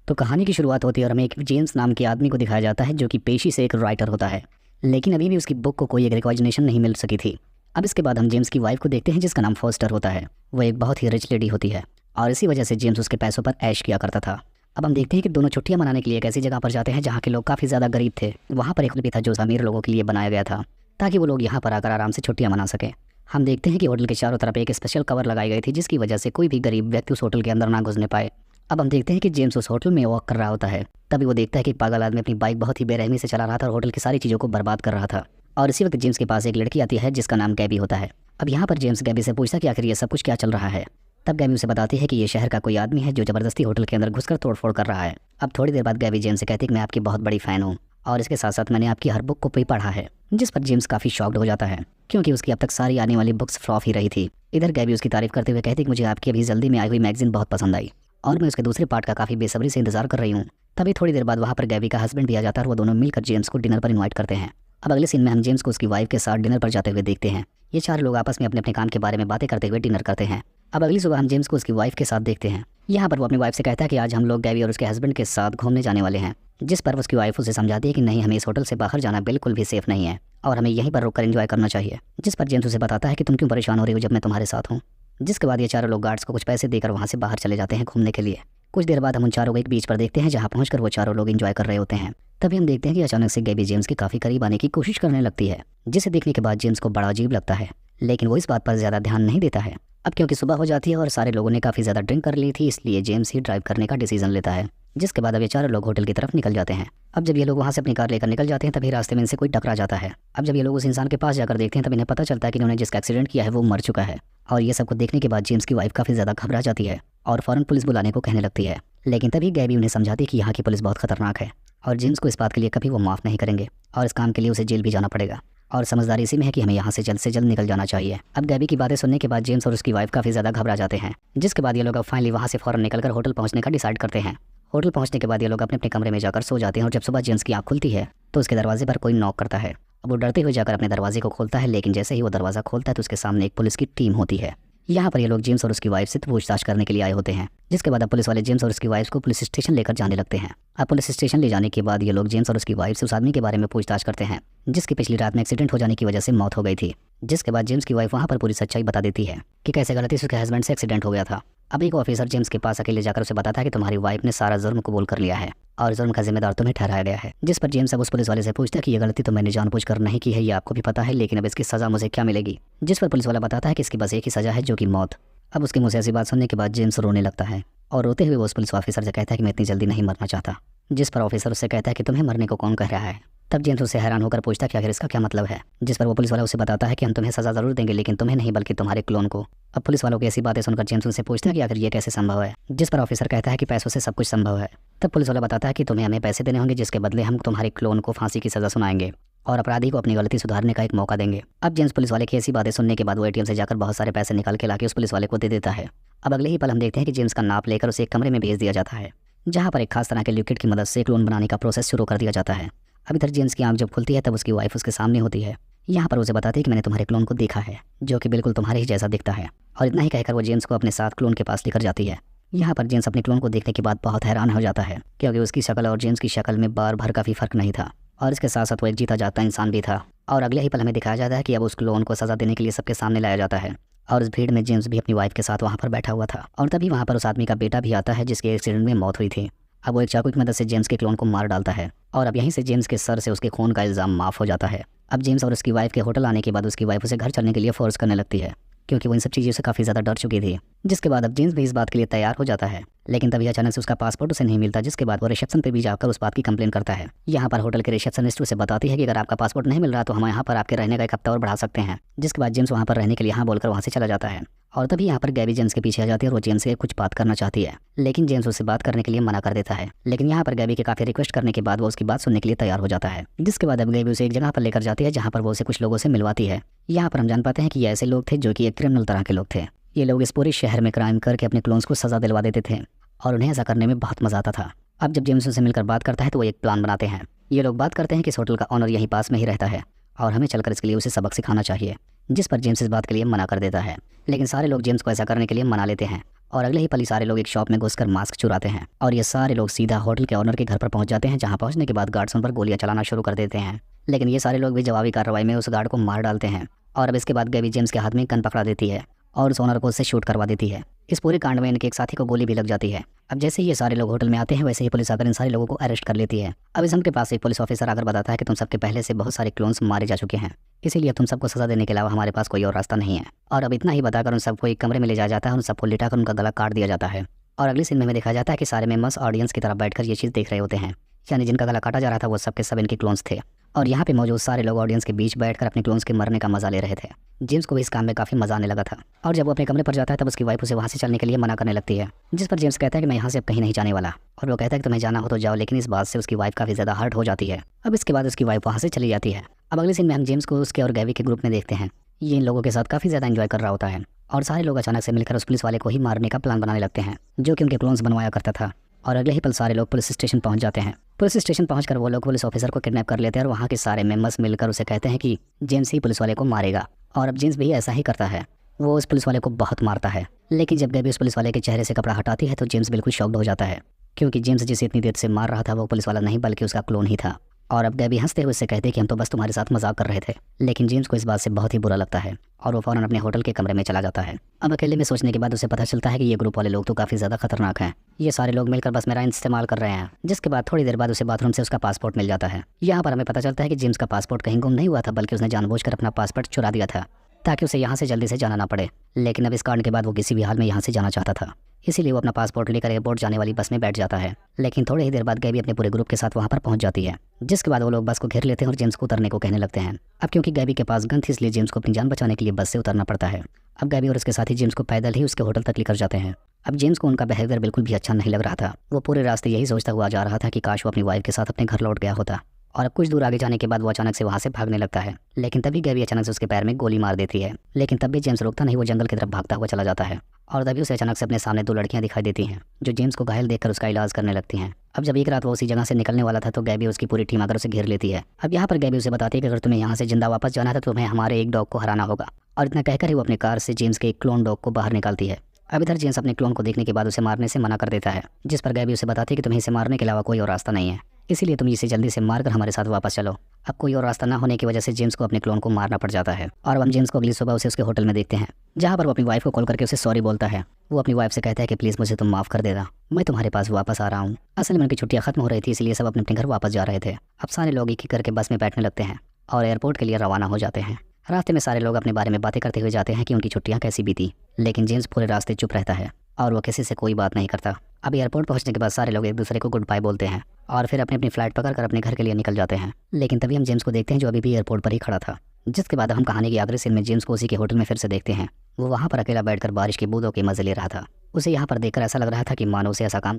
तो कहानी की शुरुआत होती है और हमें एक जेम्स नाम के आदमी को दिखाया जाता है जो कि पेशी से एक राइटर होता है, लेकिन अभी भी उसकी बुक को कोई एक रिकॉग्निशन नहीं मिल सकी थी। अब इसके बाद हम जेम्स की वाइफ को देखते हैं जिसका नाम फॉस्टर होता है। वो एक बहुत ही रिच लेडी होती है और इसी वजह से जेम्स उसके पैसों पर ऐश किया करता था। अब हम देखते हैं कि दोनों छुट्टियां मनाने के लिए एक ऐसी जगह पर जाते हैं जहाँ के लोग काफ़ी ज़्यादा गरीब थे। वहाँ पर एक होटल भी था जो अमीर लोगों के लिए बनाया गया था ताकि वो लोग यहाँ पर आकर आराम से छुट्टियां मना सकें। हम देखते हैं कि होटल के चारों तरफ एक स्पेशल कवर लगाई गई थी जिसकी वजह से कोई भी गरीब व्यक्ति उस होटल के अंदर ना घुसने पाए। अब हम देखते हैं कि जेम्स उस होटल में वॉक कर रहा होता है। तभी वो देखता है कि पागल आदमी अपनी बाइक बहुत ही बेरहमी से चला रहा था और होटल की सारी चीज़ों को बर्बाद कर रहा था। और इसी वक्त जेम्स के पास एक लड़की आती है जिसका नाम गैबी होता है। अब यहाँ पर जेम्स गैबी से पूछता कि आखिर ये सब कुछ क्या चल रहा है। तब गैबी उसे बताती है कि ये शहर का कोई आदमी है जो ज़बरदस्ती होटल के अंदर घुसकर तोड़फोड़ कर रहा है। अब थोड़ी देर बाद गैबी जेम्स से कहती है कि मैं आपकी बहुत बड़ी फ़ैन हूँ और इसके साथ साथ मैंने आपकी हर बुक को भी पढ़ा है, जिस पर जेम्स काफ़ी शॉक्ड हो जाता है क्योंकि उसकी अब तक सारी आने वाली बुक्स फ्लॉप ही रही थी। इधर गैबी उसकी तारीफ करते हुए कहती कि मुझे आपकी अभी जल्दी में आई हुई मैगजीन बहुत पसंद आई और मैं उसके दूसरे पार्ट का काफ़ी बेसब्री से इंतजार कर रही हूँ। तभी थोड़ी देर बाद वहाँ पर गैबी का हस्बैंड भी आ जाता है और वो दोनों मिलकर जेम्स को डिनर पर इन्वाइट करते हैं। अब अगले सीन में हम जेम्स को उसकी वाइफ के साथ डिनर पर जाते हुए देखते हैं। ये चार लोग आपस में अपने अपने काम के बारे में बातें करते हुए डिनर करते हैं। अब अगली सुबह हम जेम्स को उसकी वाइफ के साथ देखते हैं। यहाँ पर वो अपनी वाइफ से कहता है कि आज हम लोग गैबी और उसके हस्बैंड के साथ घूमने जाने वाले हैं, जिस पर उसकी वाइफ उसे समझाती है कि नहीं, हमें इस होटल से बाहर जाना बिल्कुल भी सेफ नहीं है और हमें यहीं पर रुककर एंजॉय करना चाहिए। जिस पर जेम्स उसे बताता है कि तुम क्यों परेशान हो रही हो जब मैं तुम्हारे साथ हूँ। जिसके बाद ये चारों लोग गार्ड्स को कुछ पैसे देकर वहाँ से बाहर चले जाते हैं घूमने के लिए। कुछ देर बाद हम उन चारों को एक बीच पर देखते हैं जहाँ पहुँचकर वो चारों लोग एंजॉय कर रहे होते हैं। तभी हम देखते हैं कि अचानक से गैबी जेम्स के काफ़ी करीब आने की कोशिश करने लगती है, जिसे देखने के बाद जेम्स को बड़ा अजीब लगता है, लेकिन वो इस बात पर ज़्यादा ध्यान नहीं देता है। अब क्योंकि सुबह हो जाती है और सारे लोगों ने काफ़ी ज़्यादा ड्रिंक कर ली थी, इसलिए जेम्स ही ड्राइव करने का डिसीजन लेता है। जिसके बाद अब ये चारों लोग होटल की तरफ निकल जाते हैं। अब जब ये लोग वहाँ से अपनी कार लेकर निकल जाते हैं तभी रास्ते में इनसे कोई टकरा जाता है। अब जब ये लोग उस इंसान के पास जाकर देखते हैं तब इन्हें पता चलता है कि इन्होंने जिसका एक्सीडेंट किया है वो मर चुका है। और ये सबको देखने के बाद जेम्स की वाइफ काफ़ी ज़्यादा घबरा जाती है और फ़ौरन पुलिस बुलाने को कहने लगती है। लेकिन तभी गैबी उन्हें समझाती है कि यहाँ की पुलिस बहुत खतरनाक है और जेम्स को इस बात के लिए कभी वो माफ़ नहीं करेंगे और इस काम के लिए उसे जेल भी जाना पड़ेगा और समझदारी इसी में है कि हमें यहाँ से जल्द निकल जाना चाहिए। अब गैबी की बातें सुनने के बाद जेम्स और उसकी वाइफ काफ़ी ज़्यादा घबरा जाते हैं। जिसके बाद ये लोग अब फाइनली वहाँ से फ़ौरन निकलकर होटल पहुँचने का डिसाइड करते हैं। होटल पहुँचने के बाद ये लोग अपने अपने कमरे में जाकर सो जाते हैं और जब सुबह जेम्स की आँख खुलती है तो उसके दरवाजे पर कोई नॉक करता है। अब वो डरते हुए जाकर अपने दरवाजे को खोलता है, लेकिन जैसे ही वो दरवाज़ा खोलता है तो उसके सामने एक पुलिस की टीम होती है। यहाँ पर ये लोग जेम्स और उसकी वाइफ से पूछताछ करने के लिए आए होते हैं। जिसके बाद अब पुलिस वाले जेम्स और उसकी वाइफ को पुलिस स्टेशन लेकर जाने लगते हैं। अब पुलिस स्टेशन ले जाने के बाद ये लोग जेम्स और उसकी वाइफ से उस आदमी के बारे में पूछताछ करते हैं जिसकी पिछली रात में एक्सीडेंट हो जाने की वजह से मौत हो गई थी। जिसके बाद जेम्स की वाइफ वहाँ पर पूरी सच्चाई बता देती है कि कैसे गलती से उसके हस्बैंड से एक्सीडेंट हो गया था। अब एक ऑफिसर जेम्स के पास अकेले जाकर उसे बताता है कि तुम्हारी वाइफ ने सारा जुर्म कबूल कर लिया है और जुर्म का जिम्मेदार तुम्हें ठहराया गया है। जिस पर जेम्स अब उस पुलिस वाले से पूछता है कि ये गलती तो मैंने जानबूझकर नहीं की है, ये आपको भी पता है, लेकिन अब इसकी सज़ा मुझे क्या मिलेगी। जिस पर पुलिस वाला बताता है कि इसकी बस एक ही सज़ा है, जो कि मौत। अब उसके मुँह से ऐसी बात सुनने के बाद जेम्स रोने लगता है और रोते हुए वो उस पुलिस ऑफिसर से कहता है कि मैं इतनी जल्दी नहीं मरना चाहता। जिस पर ऑफिसर उससे कहता है कि तुम्हें मरने को कौन कह रहा है। तब जेम्स उससे हैरान होकर पूछता है कि आखिर इसका क्या मतलब है। जिस पर वो पुलिस वाला उसे बताता है कि हम तुम्हें सज़ा ज़रूर देंगे, लेकिन तुम्हें नहीं बल्कि तुम्हारे क्लोन को। अब पुलिस वालों की ऐसी बातें सुनकर जेम्स उनसे पूछता है कि आखिर ये कैसे संभव है। जिस पर ऑफिसर कहता है कि पैसों से सब कुछ संभव है। तब पुलिस वाला बताता है कि तुम्हें हमें पैसे देने होंगे जिसके बदले हम तुम्हारे क्लोन को फांसी की सज़ा सुनाएंगे और अपराधी को अपनी गलती सुधारने का एक मौका देंगे। अब जेम्स पुलिस वाले की ऐसी बातें सुनने के बाद वो एटीएम से जाकर बहुत सारे पैसे निकाल के लाके उस पुलिस वाले को दे देता है। अब अगले ही पल हम देखते हैं कि जेम्स का नाप लेकर उसे एक कमरे में भेज दिया जाता है जहाँ पर एक खास तरह के लिक्विड की मदद से क्लोन बनाने का प्रोसेस शुरू कर दिया जाता है। अब इधर जेम्स की आंख जब खुलती है तब उसकी वाइफ उसके सामने होती है। यहाँ पर उसे बताती है कि मैंने तुम्हारे क्लोन को देखा है जो कि बिल्कुल तुम्हारे ही जैसा दिखता है। और इतना ही कहकर वो जेम्स को अपने साथ क्लोन के पास लेकर जाती है। यहाँ पर जेम्स अपने क्लोन को देखने के बाद बहुत हैरान हो जाता है क्योंकि उसकी शक्ल और जेम्स की शक्ल में बार भर काफ़ी फर्क नहीं था और इसके साथ साथ वो एक जीता जागता इंसान भी था। और अगले ही पल हमें दिखाया जाता है कि अब उस क्लोन को सज़ा देने के लिए सबके सामने लाया जाता है और उस भीड़ में जेम्स भी अपनी वाइफ के साथ वहाँ पर बैठा हुआ था। और तभी वहाँ पर उस आदमी का बेटा भी आता है जिसके एक्सीडेंट में मौत हुई थी। अब वो एक चाकू की मदद से जेम्स के क्लोन को मार डालता है और अब यहीं से जेम्स के सर से उसके खून का इल्ज़ाम माफ़ हो जाता है। अब जेम्स और उसकी वाइफ के होटल आने के बाद उसकी वाइफ उसे घर चलने के लिए फोर्स करने लगती है क्योंकि वो इन सब चीज़ों से काफ़ी ज़्यादा डर चुकी थी। जिसके बाद अब जेम्स भी इस बात के लिए तैयार हो जाता है, लेकिन तभी अचानक से उसका पासपोर्ट उसे नहीं मिलता। जिसके बाद वो रिसेप्शन पे भी जाकर उस बात की कंप्लेन करता है। यहाँ पर होटल के रिसेप्शनिस्ट उसे बताती है कि अगर आपका पासपोर्ट नहीं मिल रहा तो हम यहाँ पर आपके रहने का एक हफ्ता और बढ़ा सकते हैं। जिसके बाद जेम्स वहाँ पर रहने के लिए हाँ बोलकर वहाँ से चला जाता है और तभी यहाँ पर गैबी जेम्स के पीछे आ जाती है और वो जेम्स से कुछ बात करना चाहती है, लेकिन जेम्स उससे बात करने के लिए मना कर देता है। लेकिन यहाँ पर गैबी के काफ़ी रिक्वेस्ट करने के बाद वो उसकी बात सुनने के लिए तैयार हो जाता है। जिसके बाद अब गैबी उसे एक जगह पर लेकर जाती है जहाँ पर वो उसे कुछ लोगों से मिलवाती है। यहाँ पर हम जान पाते हैं कि ये ऐसे लोग थे जो कि एक क्रिमिनल तरह के लोग थे। ये लोग इस पूरे शहर में क्राइम करके अपने क्लोन्स को सज़ा दिलवा देते थे और उन्हें ऐसा करने में बहुत मज़ा आता था। अब जब जेम्स उनसे मिलकर बात करता है तो वो एक प्लान बनाते हैं। ये लोग बात करते हैं कि इस होटल का ऑनर यहीं पास में ही रहता है और हमें चलकर इसके लिए उसे सबक सिखाना चाहिए। जिस पर जेम्स इस बात के लिए मना कर देता है, लेकिन सारे लोग जेम्स को ऐसा करने के लिए मना लेते हैं और अगले ही पल ही सारे लोग एक शॉप में घुसकर मास्क चुराते हैं और ये सारे लोग सीधा होटल के ऑनर के घर पर पहुंच जाते हैं, जहां पहुंचने के बाद गार्ड्स उन पर गोलियां चलाना शुरू कर देते हैं। लेकिन ये सारे लोग भी जवाबी कार्रवाई में उस गार्ड को मार डालते हैं और अब इसके बाद गैबी जेम्स के हाथ में गन पकड़ा देती है और उस ओनर को उससे शूट करवा देती है। इस पूरे कांड में इनके एक साथी को गोली भी लग जाती है। अब जैसे ही ये सारे लोग होटल में आते हैं वैसे ही पुलिस आकर इन सारे लोगों को अरेस्ट कर लेती है। अब इस के पास एक पुलिस ऑफिसर आकर बताता है कि तुम सबके पहले से बहुत सारे क्लोन्स मारे जा चुके हैं, इसीलिए तुम सबको सजा देने के अलावा हमारे पास कोई और रास्ता नहीं है। और अब इतना ही बताकर उन सबको एक कमरे में ले जाया जाता है, उन सबको लिटाकर उनका गला काट दिया जाता है। और अगली सीन में देखा जाता है कि सारे मेंबर्स ऑडियंस की तरफ बैठकर ये चीज़ देख रहे होते हैं, यानी जिनका गला काटा जा रहा था वो सबके सब इनके क्लोन्स थे। और यहाँ पे मौजूद सारे लोग ऑडियंस के बीच बैठकर अपने क्लोन्स के मरने का मजा ले रहे थे। जेम्स को भी इस काम में काफ़ी मजा आने लगा था और जब वो अपने कमरे पर जाता है तब उसकी वाइफ उसे वहाँ से चलने के लिए मना करने लगती है, जिस पर जेम्स कहता है कि मैं यहाँ से अब कहीं नहीं जाने वाला। और वो कहता है कि तुम्हें जाना हो तो जाओ, लेकिन इस बात से उसकी वाइफ काफ़ी ज़्यादा हर्ट हो जाती है। अब इसके बाद उसकी वाइफ वहाँ से चली जाती है। अब अगले सीन में हम जेम्स को उसके और गैवी के ग्रुप में देखते हैं। ये इन लोगों के साथ काफ़ी ज़्यादा एंजॉय कर रहा होता है और सारे लोग अचानक से मिलकर उस पुलिस वाले को ही मारने का प्लान बनाने लगते हैं, जो कि उनके क्लोन्स बनवाया करता था। और अगले ही पल सारे लोग पुलिस स्टेशन पहुंच जाते हैं। पुलिस स्टेशन पहुंचकर वो लोग पुलिस ऑफिसर को किडनैप कर लेते हैं और वहाँ के सारे मेंबर्स मिलकर उसे कहते हैं कि जेम्स ही पुलिस वाले को मारेगा। और अब जेम्स भी ऐसा ही करता है, वो उस पुलिस वाले को बहुत मारता है। लेकिन जब गैबी उस पुलिस वाले के चेहरे से कपड़ा हटाती है तो जेम्स बिल्कुल शॉक्ड हो जाता है, क्योंकि जेम्स जिसे इतनी देर से मार रहा था वो पुलिस वाला नहीं बल्कि उसका क्लोन ही था। और अब गैबी हंसते हुए उससे कहते कि हम तो बस तुम्हारे साथ मजाक कर रहे थे। लेकिन जेम्स को इस बात से बहुत ही बुरा लगता है और वो फौरन अपने होटल के कमरे में चला जाता है। अब अकेले में सोचने के बाद उसे पता चलता है कि ये ग्रुप वाले लोग तो काफ़ी ज़्यादा खतरनाक हैं, ये सारे लोग मिलकर बस मेरा इस्तेमाल कर रहे हैं। जिसके बाद थोड़ी देर बाद उसे बाथरूम से उसका पासपोर्ट मिल जाता है। यहाँ पर हमें पता चलता है कि जेम्स का पासपोर्ट कहीं गुम नहीं हुआ था, बल्कि उसने जानबूझकर अपना पासपोर्ट चुरा दिया था ताकि उसे यहाँ से जल्दी से जाना ना पड़े। लेकिन अब इस कांड के बाद वो किसी भी हाल में यहाँ से जाना चाहता था, इसीलिए वो अपना पासपोर्ट लेकर एयरपोर्ट जाने वाली बस में बैठ जाता है। लेकिन थोड़ी ही देर बाद गैबी अपने पूरे ग्रुप के साथ वहाँ पर पहुँच जाती है, जिसके बाद वो लोग बस को घेर लेते हैं और जेम्स को उतरने को कहने लगते हैं। अब क्योंकि गैबी के पास गन थी इसलिए जेम्स को अपनी जान बचाने के लिए बस से उतरना पड़ता है। अब गैबी और उसके साथी जेम्स को पैदल ही उसके होटल तक लेकर जाते हैं। अब जेम्स को उनका बिहेवियर बिल्कुल भी अच्छा नहीं लग रहा था। वो पूरे रास्ते यही सोचता हुआ जा रहा था कि काश वो अपनी वाइफ के साथ अपने घर लौट गया होता। और अब कुछ दूर आगे जाने के बाद वो अचानक से वहाँ से भागने लगता है, लेकिन तभी गैबी अचानक से उसके पैर में गोली मार देती है। लेकिन तब भी जेम्स रुकता नहीं, वो जंगल की तरफ भागता हुआ चला जाता है। और तभी उसे अचानक से अपने सामने दो लड़कियां दिखाई देती हैं, जो जेम्स को घायल देखकर उसका इलाज करने लगती हैं। अब जब एक रात वो उसी जगह से निकलने वाला था तो गैबी उसकी पूरी टीम आकर उसे घेर लेती है। अब यहाँ पर गैबी उसे बताती है कि अगर तुम्हें यहाँ से जिंदा वापस जाना था तो तुम्हें हमारे एक डॉग को हराना होगा। और इतना कहकर ही वो अपने कार से जेम्स के एक क्लोन डॉग को बाहर निकालती है। अब इधर जेम्स अपने क्लोन को देखने के बाद उसे मारने से मना कर देता है, जिस पर गैबी उसे बताती है कि तुम्हें इसे मारने के अलावा कोई और रास्ता नहीं है, इसीलिए तुम इसे जल्दी से मारकर हमारे साथ वापस चलो। अब कोई और रास्ता ना होने की वजह से जेम्स को अपने क्लोन को मारना पड़ जाता है। और अब हम जेम्स को अगली सुबह उसे उसके होटल में देखते हैं, जहाँ पर वो अपनी वाइफ को कॉल करके उसे सॉरी बोलता है। वो अपनी वाइफ से कहता है कि प्लीज़ मुझे तुम माफ़ कर देना, मैं तुम्हारे पास वापस आ रहा हूँ। असल में उनकी छुट्टियाँ खत्म हो रही थी, इसलिए सब अपने अपने घर वापस जा रहे थे। अब सारे लोग एक एक करके बस में बैठने लगते हैं और एयरपोर्ट के लिए रवाना हो जाते हैं। रास्ते में सारे लोग अपने बारे में बातें करते हुए जाते हैं कि उनकी छुट्टियाँ कैसी बीती, लेकिन जेम्स पूरे रास्ते चुप रहता है और वो किसी से कोई बात नहीं करता। अब एयरपोर्ट पहुंचने के बाद सारे लोग एक दूसरे को गुड बाय बोलते हैं और फिर अपनी अपनी फ्लाइट पकड़कर अपने घर के लिए निकल जाते हैं। लेकिन तभी हम जेम्स को देखते हैं जो अभी भी एयरपोर्ट पर ही खड़ा था, जिसके बाद हम कहानी की आखिरी सीन में जेम्स को उसी के होटल में फिर से देखते हैं। वो वहाँ पर अकेला बैठकर बारिश की बूंदों के मजे ले रहा था। उसे यहाँ पर देखकर ऐसा लग रहा था कि मानो उसे ऐसा काम